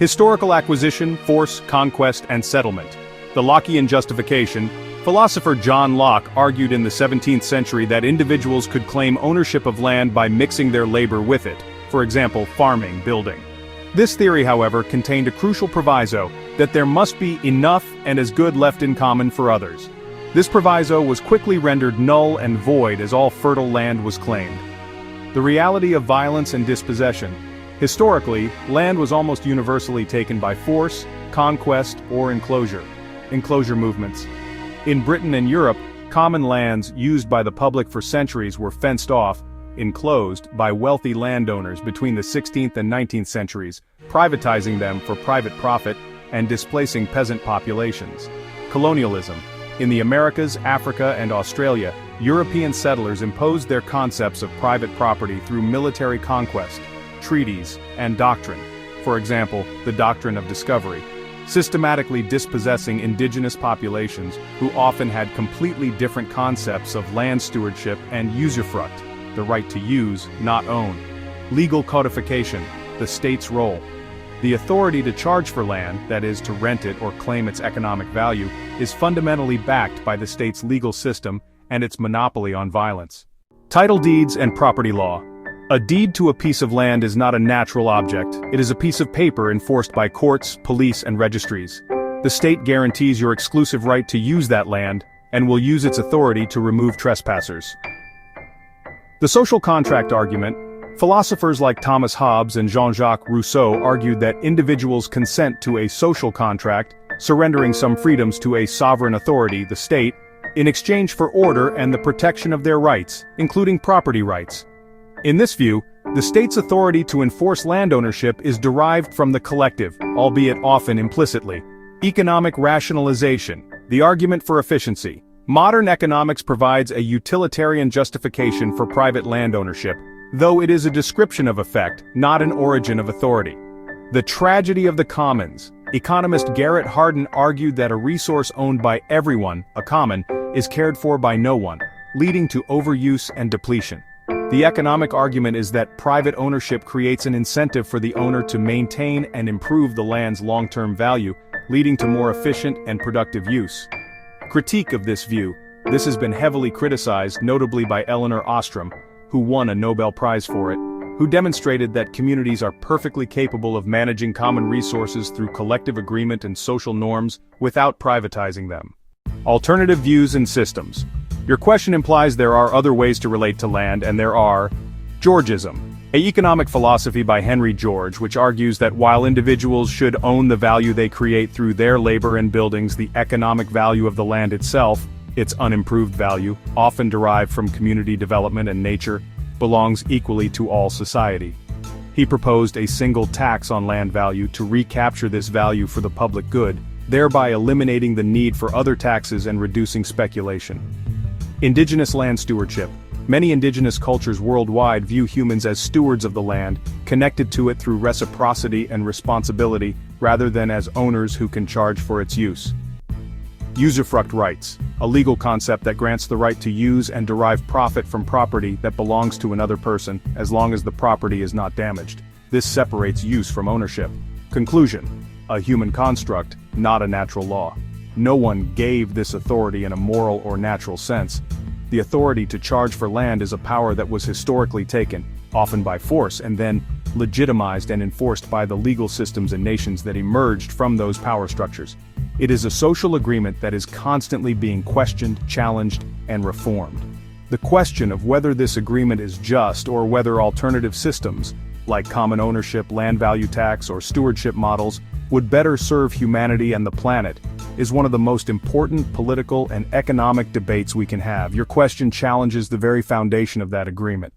Historical acquisition, force, conquest, and settlement. The Lockean justification. Philosopher John Locke argued in the 17th century that individuals could claim ownership of land by mixing their labor with it, for example, farming, building. This theory, however, contained a crucial proviso, that there must be enough and as good left in common for others. This proviso was quickly rendered null and void as all fertile land was claimed. The reality of violence and dispossession. Historically, land was almost universally taken by force, conquest, or enclosure movements. In Britain and Europe, common lands used by the public for centuries were fenced off, enclosed, by wealthy landowners between the 16th and 19th centuries, privatizing them for private profit and displacing peasant populations. Colonialism. In the Americas, Africa, and Australia, European settlers imposed their concepts of private property through military conquest, treaties, and doctrine. For example, the doctrine of discovery. Systematically dispossessing indigenous populations who often had completely different concepts of land stewardship and usufruct, the right to use, not own. Legal codification, the state's role. The authority to charge for land, that is, to rent it or claim its economic value, is fundamentally backed by the state's legal system and its monopoly on violence. Title deeds and property law. A deed to a piece of land is not a natural object, it is a piece of paper enforced by courts, police, and registries. The state guarantees your exclusive right to use that land, and will use its authority to remove trespassers. The social contract argument. Philosophers like Thomas Hobbes and Jean-Jacques Rousseau argued that individuals consent to a social contract, surrendering some freedoms to a sovereign authority, the state, in exchange for order and the protection of their rights, including property rights. In this view, the state's authority to enforce land ownership is derived from the collective, albeit often implicitly. Economic rationalization, the argument for efficiency. Modern economics provides a utilitarian justification for private land ownership, though it is a description of effect, not an origin of authority. The tragedy of the commons. Economist Garrett Hardin argued that a resource owned by everyone, a common, is cared for by no one, leading to overuse and depletion. The economic argument is that private ownership creates an incentive for the owner to maintain and improve the land's long-term value, leading to more efficient and productive use. Critique of this view. This has been heavily criticized, notably by Elinor Ostrom, who won a Nobel Prize for it, who demonstrated that communities are perfectly capable of managing common resources through collective agreement and social norms without privatizing them. Alternative views and systems. Your question implies there are other ways to relate to land, and there are. Georgism, an economic philosophy by Henry George, which argues that while individuals should own the value they create through their labor and buildings, the economic value of the land itself, its unimproved value, often derived from community development and nature, belongs equally to all society. He proposed a single tax on land value to recapture this value for the public good, thereby eliminating the need for other taxes and reducing speculation. Indigenous land stewardship. Many indigenous cultures worldwide view humans as stewards of the land, connected to it through reciprocity and responsibility, rather than as owners who can charge for its use. Usufruct rights, a legal concept that grants the right to use and derive profit from property that belongs to another person, as long as the property is not damaged. This separates use from ownership. Conclusion. A human construct, not a natural law. No one gave this authority in a moral or natural sense. The authority to charge for land is a power that was historically taken, often by force, and then legitimized and enforced by the legal systems and nations that emerged from those power structures. It is a social agreement that is constantly being questioned, challenged, and reformed. The question of whether this agreement is just or whether alternative systems, like common ownership, land value tax, or stewardship models, would better serve humanity and the planet, is one of the most important political and economic debates we can have. Your question challenges the very foundation of that agreement.